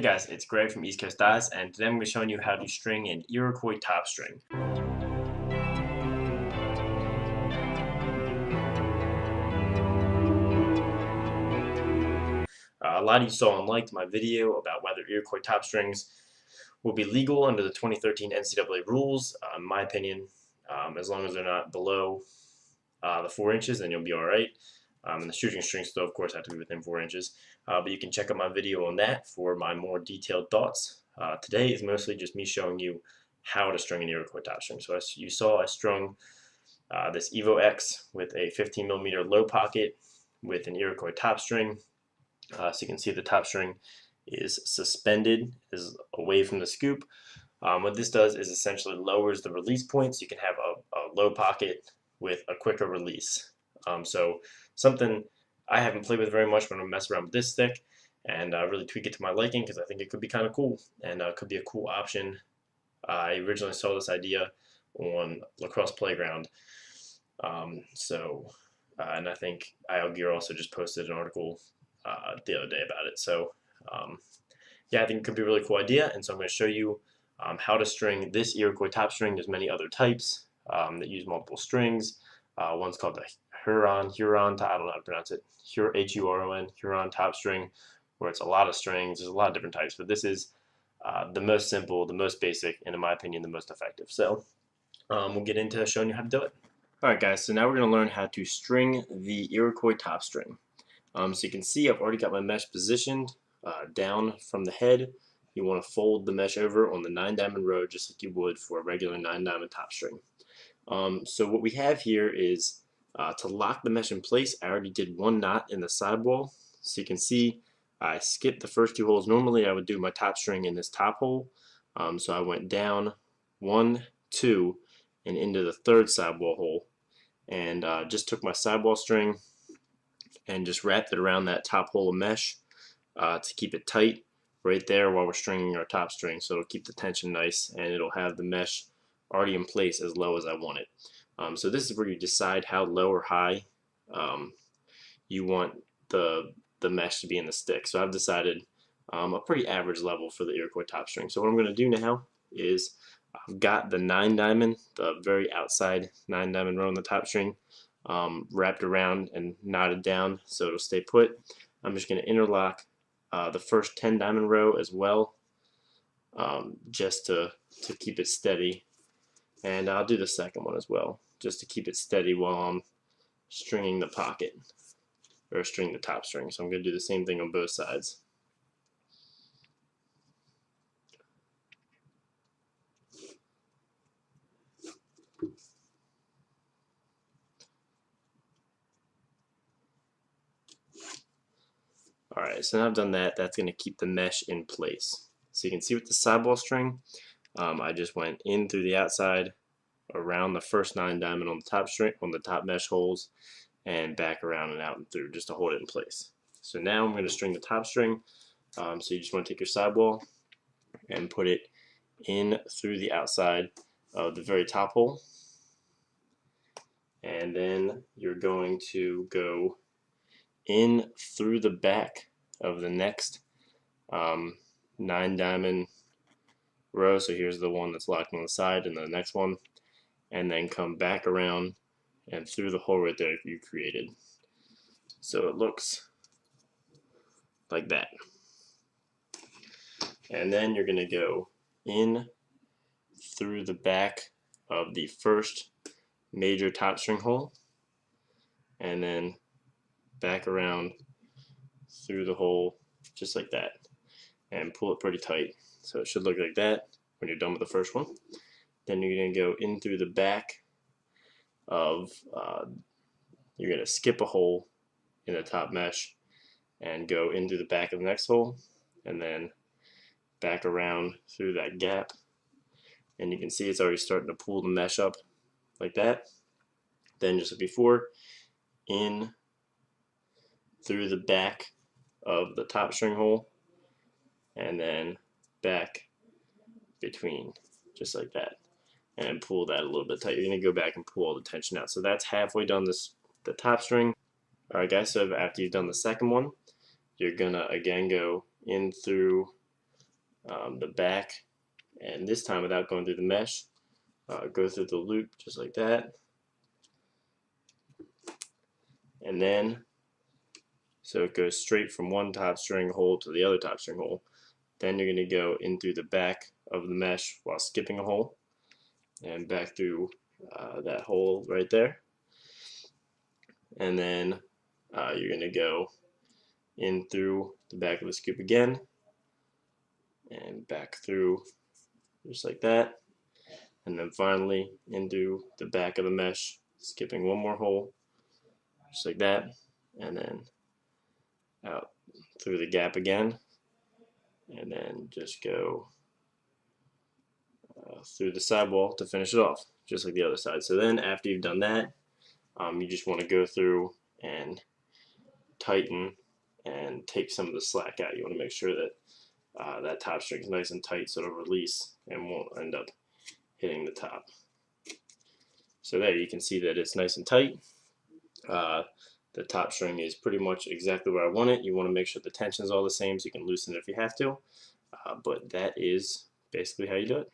Hey guys, it's Greg from East Coast Dyes, and today I'm going to be showing you how to string an Iroquois top string. A lot of you saw and liked my video about whether Iroquois top strings will be legal under the 2013 NCAA rules. In my opinion, as long as they're not below the 4 inches, then you'll be alright. And the shooting strings still, of course, have to be within 4 inches. But you can check out my video on that for my more detailed thoughts. Today is mostly just me showing you how to string an Iroquois top string. So as you saw, I strung this Evo X with a 15mm low pocket with an Iroquois top string. So you can see the top string is suspended, is away from the scoop. What this does is essentially lowers the release point, so you can have a low pocket with a quicker release. So something I haven't played with very much when I mess around with this stick, and really tweak it to my liking because I think it could be kind of cool and could be a cool option. I originally saw this idea on Lacrosse Playground, and I think IL Gear also just posted an article the other day about it. So yeah, I think it could be a really cool idea, and so I'm going to show you how to string this Iroquois top string. There's many other types that use multiple strings. One's called the Huron, I don't know how to pronounce it, Huron, Huron top string, where it's a lot of strings. There's a lot of different types, but this is the most simple, the most basic, and in my opinion, the most effective. So we'll get into showing you how to do it. Alright guys, so now we're going to learn how to string the Iroquois top string. So you can see I've already got my mesh positioned down from the head. You want to fold the mesh over on the 9-diamond row just like you would for a regular 9-diamond top string. So what we have here is to lock the mesh in place. I already did one knot in the sidewall, so you can see I skipped the first 2 holes. Normally I would do my top string in this top hole, so I went down 1, 2, and into the 3rd sidewall hole, and just took my sidewall string and just wrapped it around that top hole of mesh to keep it tight right there while we're stringing our top string, so it'll keep the tension nice and it'll have the mesh already in place as low as I want it. So this is where you decide how low or high you want the mesh to be in the stick. So I've decided a pretty average level for the Iroquois top string. So what I'm going to do now is I've got the 9-diamond, the very outside 9-diamond row on the top string, wrapped around and knotted down so it'll stay put. I'm just going to interlock the first 10-diamond row as well, just to keep it steady. And I'll do the second one as well, just to keep it steady while I'm stringing the pocket, or string the top string. So I'm going to do the same thing on both sides. Alright, so now I've done that, that's going to keep the mesh in place. So you can see with the sidewall string, I just went in through the outside, around the first 9-diamond on the top string, on the top mesh holes, and back around and out and through just to hold it in place. So now I'm going to string the top string. So you just want to take your sidewall and put it in through the outside of the very top hole, and then you're going to go in through the back of the next 9-diamond row. So here's the one that's locked on the side, and the next one, and then come back around and through the hole right there you created. So it looks like that. And then you're going to go in through the back of the first major top string hole, and then back around through the hole just like that, and pull it pretty tight. So it should look like that when you're done with the first one. Then you're going to go in through the back of, you're going to skip a hole in the top mesh and go into the back of the next hole, and then back around through that gap. And you can see it's already starting to pull the mesh up like that. Then just like before, in through the back of the top string hole, and then back between, just like that, and pull that a little bit tight. You're going to go back and pull all the tension out. So that's halfway done the top string. Alright guys, so after you've done the second one, you're going to again go in through the back, and this time without going through the mesh, go through the loop just like that, and then so it goes straight from one top string hole to the other top string hole. Then you're going to go in through the back of the mesh while skipping a hole, and back through that hole right there, and then you're going to go in through the back of the scoop again, and back through just like that, and then finally into the back of the mesh, skipping one more hole just like that, and then out through the gap again, and then just go through the sidewall to finish it off just like the other side. So then after you've done that, you just want to go through and tighten and take some of the slack out. You want to make sure that that top string is nice and tight so it'll release and won't end up hitting the top. So there you can see that it's nice and tight. The top string is pretty much exactly where I want it. You want to make sure the tension is all the same so you can loosen it if you have to. But that is basically how you do it.